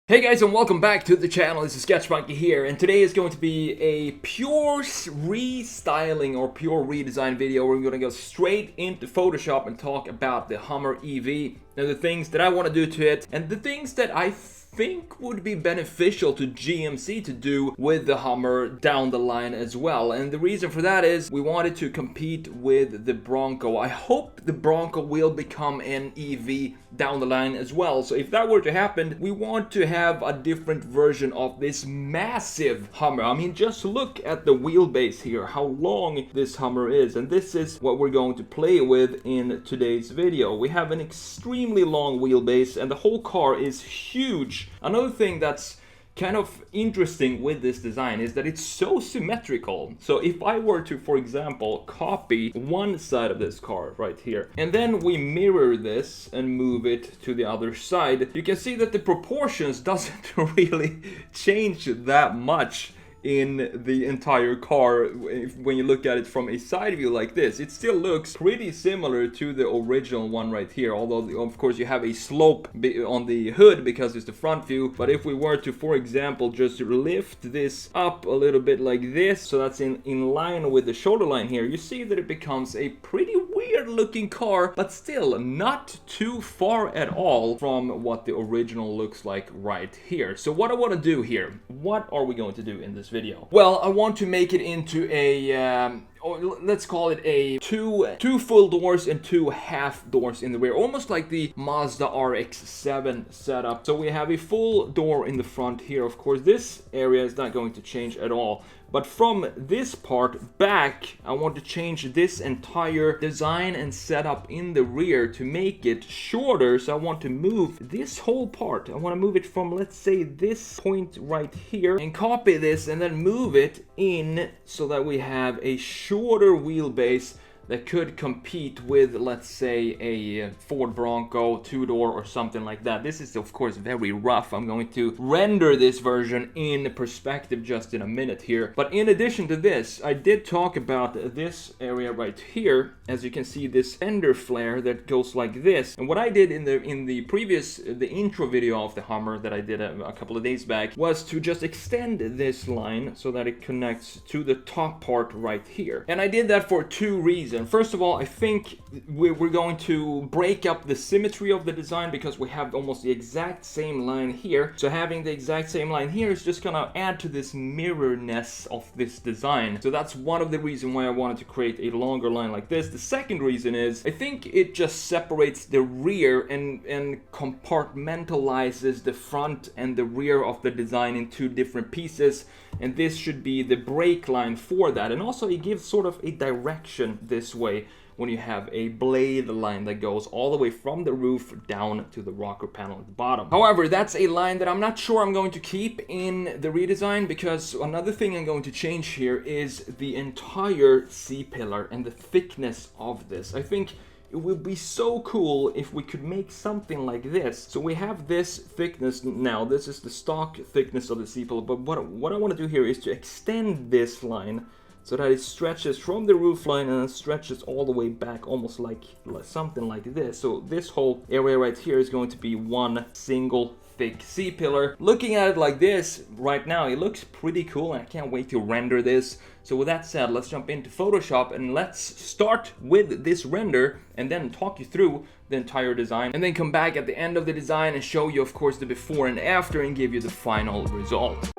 Hey guys, and welcome back to the channel. It's TheSketchMonkey here, and today is going to be a pure restyling or pure redesign video. We're going to go straight into Photoshop and talk about the Hummer EV and the things that I want to do to it and the things that I think would be beneficial to GMC to do with the Hummer down the line as well. And the reason for that is we wanted to compete with the Bronco. I hope the Bronco will become an EV down the line as well. So if that were to happen, we want to have a different version of this massive Hummer. I mean, just look at the wheelbase here, how long this Hummer is. And this is what we're going to play with in today's video. We have an extremely long wheelbase and the whole car is huge. Another thing that's kind of interesting with this design is that it's so symmetrical. So if I were to, for example, copy one side of this car right here, and then we mirror this and move it to the other side, you can see that the proportions doesn't really change that much in the entire car. When you look at it from a side view like this, it still looks pretty similar to the original one right here, although of course you have a slope on the hood because it's the front view. But if we were to, for example, just lift this up a little bit like this, so that's in line with the shoulder line here, you see that it becomes a pretty weird looking car, but still not too far at all from what the original looks like right here. So what I want to do here, what are we going to do in this video? Well, I want to make it into a let's call it a two full doors and two half doors in the rear, almost like the Mazda RX-7 setup. So we have a full door in the front here. Of course, this area is not going to change at all. But from this part back, I want to change this entire design and setup in the rear to make it shorter. So I want to move this whole part. I want to move it from, let's say, this point right here and copy this and then move it in so that we have a shorter wheelbase that could compete with, let's say, a Ford Bronco two-door or something like that. This is, of course, very rough. I'm going to render this version in perspective just in a minute here. But in addition to this, I did talk about this area right here. As you can see, this fender flare that goes like this. And what I did in the previous, the intro video of the Hummer that I did a couple of days back was to just extend this line so that it connects to the top part right here. And I did that for two reasons. First of all, I think we're going to break up the symmetry of the design because we have almost the exact same line here. So having the exact same line here is just gonna add to this mirror-ness of this design. So that's one of the reasons why I wanted to create a longer line like this. The second reason is I think it just separates the rear and compartmentalizes the front and the rear of the design in two different pieces. And this should be the brake line for that. And also it gives sort of a direction this way when you have a blade line that goes all the way from the roof down to the rocker panel at the bottom. However, that's a line that I'm not sure I'm going to keep in the redesign, because another thing I'm going to change here is the entire C-pillar and the thickness of this. I think it would be so cool if we could make something like this. So we have this thickness now. This is the stock thickness of the C-pillar. But what I want to do here is to extend this line so that it stretches from the roof line and stretches all the way back, almost like something like this. So this whole area right here is going to be one single thick C-pillar. Looking at it like this right now, it looks pretty cool and I can't wait to render this. So with that said, let's jump into Photoshop and let's start with this render and then talk you through the entire design and then come back at the end of the design and show you, of course, the before and after and give you the final result.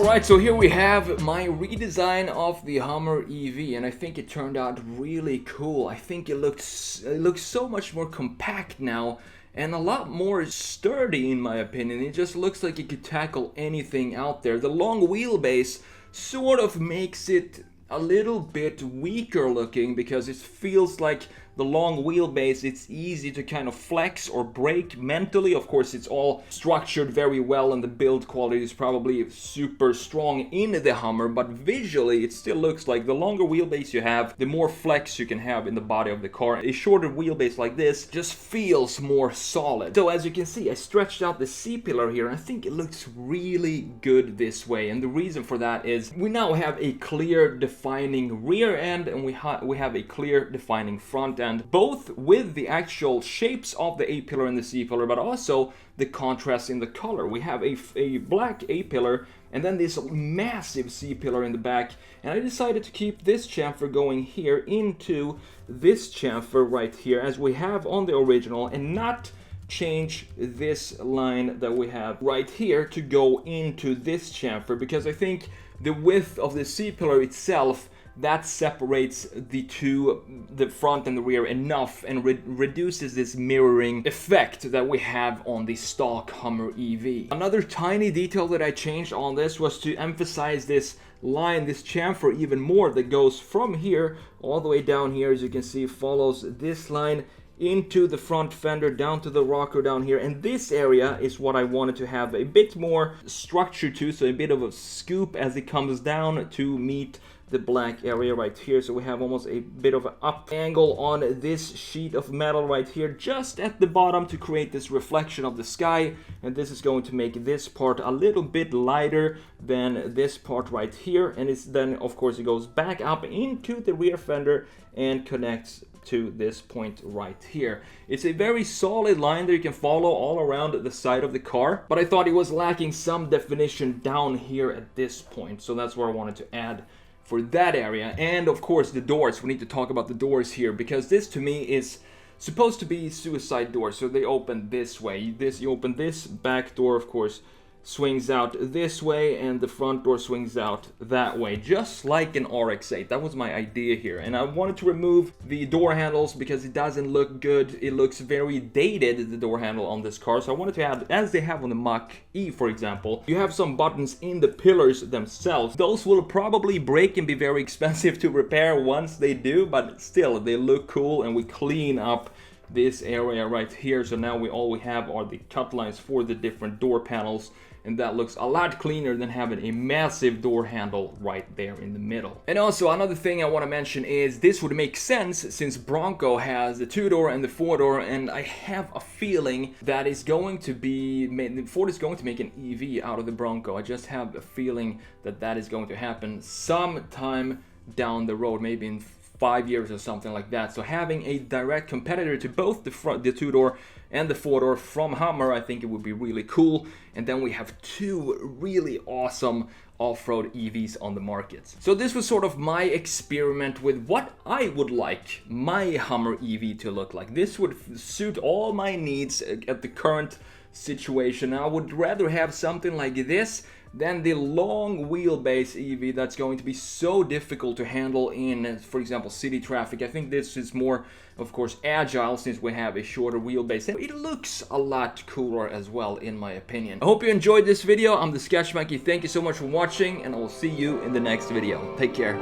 Alright, so here we have my redesign of the Hummer EV, and I think it turned out really cool. I think it looks so much more compact now and a lot more sturdy in my opinion. It just looks like it could tackle anything out there. The long wheelbase sort of makes it a little bit weaker looking because it feels like the long wheelbase, it's easy to kind of flex or break mentally. Of course, it's all structured very well and the build quality is probably super strong in the Hummer, but visually it still looks like the longer wheelbase you have, the more flex you can have in the body of the car. A shorter wheelbase like this just feels more solid. So as you can see, I stretched out the C-pillar here and I think it looks really good this way. And the reason for that is we now have a clear defining rear end and we have a clear defining front end, both with the actual shapes of the A-pillar and the C-pillar, but also the contrast in the color. We have a black A-pillar and then this massive C-pillar in the back, and I decided to keep this chamfer going here into this chamfer right here as we have on the original, and not change this line that we have right here to go into this chamfer, because I think the width of the C-pillar itself, that separates the front and the rear enough and reduces this mirroring effect that we have on the stock Hummer EV. Another tiny detail that I changed on this was to emphasize this line, this chamfer even more, that goes from here all the way down here. As you can see, follows this line into the front fender, down to the rocker down here, and this area is what I wanted to have a bit more structure to, so a bit of a scoop as it comes down to meet the black area right here. So we have almost a bit of an up angle on this sheet of metal right here, just at the bottom, to create this reflection of the sky, and this is going to make this part a little bit lighter than this part right here. And it's then, of course, it goes back up into the rear fender and connects to this point right here. It's a very solid line that you can follow all around the side of the car, but I thought it was lacking some definition down here at this point, so that's where I wanted to add for that area. And of course the doors, we need to talk about the doors here, because this to me is supposed to be suicide doors. So they open this way, you open this back door, of course swings out this way, and the front door swings out that way, just like an RX-8. That was my idea here, and I wanted to remove the door handles because it doesn't look good. It looks very dated, the door handle on this car, so I wanted to add, as they have on the Mach-E for example, you have some buttons in the pillars themselves. Those will probably break and be very expensive to repair once they do, but still they look cool, and we clean up this area right here. So now all we have are the cut lines for the different door panels, and that looks a lot cleaner than having a massive door handle right there in the middle. And also another thing I want to mention is this would make sense since Bronco has the 2-door and the 4-door, and I have a feeling that is going to be Ford is going to make an EV out of the Bronco. I just have a feeling that that is going to happen sometime down the road, maybe in 5 years or something like that. So having a direct competitor to both the 2-door and the 4-door from Hummer, I think it would be really cool. And then we have two really awesome off-road EVs on the market. So this was sort of my experiment with what I would like my Hummer EV to look like. This would suit all my needs at the current situation. I would rather have something like this than the long wheelbase EV that's going to be so difficult to handle in, for example, city traffic. I think this is more, of course, agile since we have a shorter wheelbase. It looks a lot cooler as well, in my opinion. I hope you enjoyed this video. I'm TheSketchMonkey. Thank you so much for watching, and I will see you in the next video. Take care.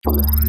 Bye.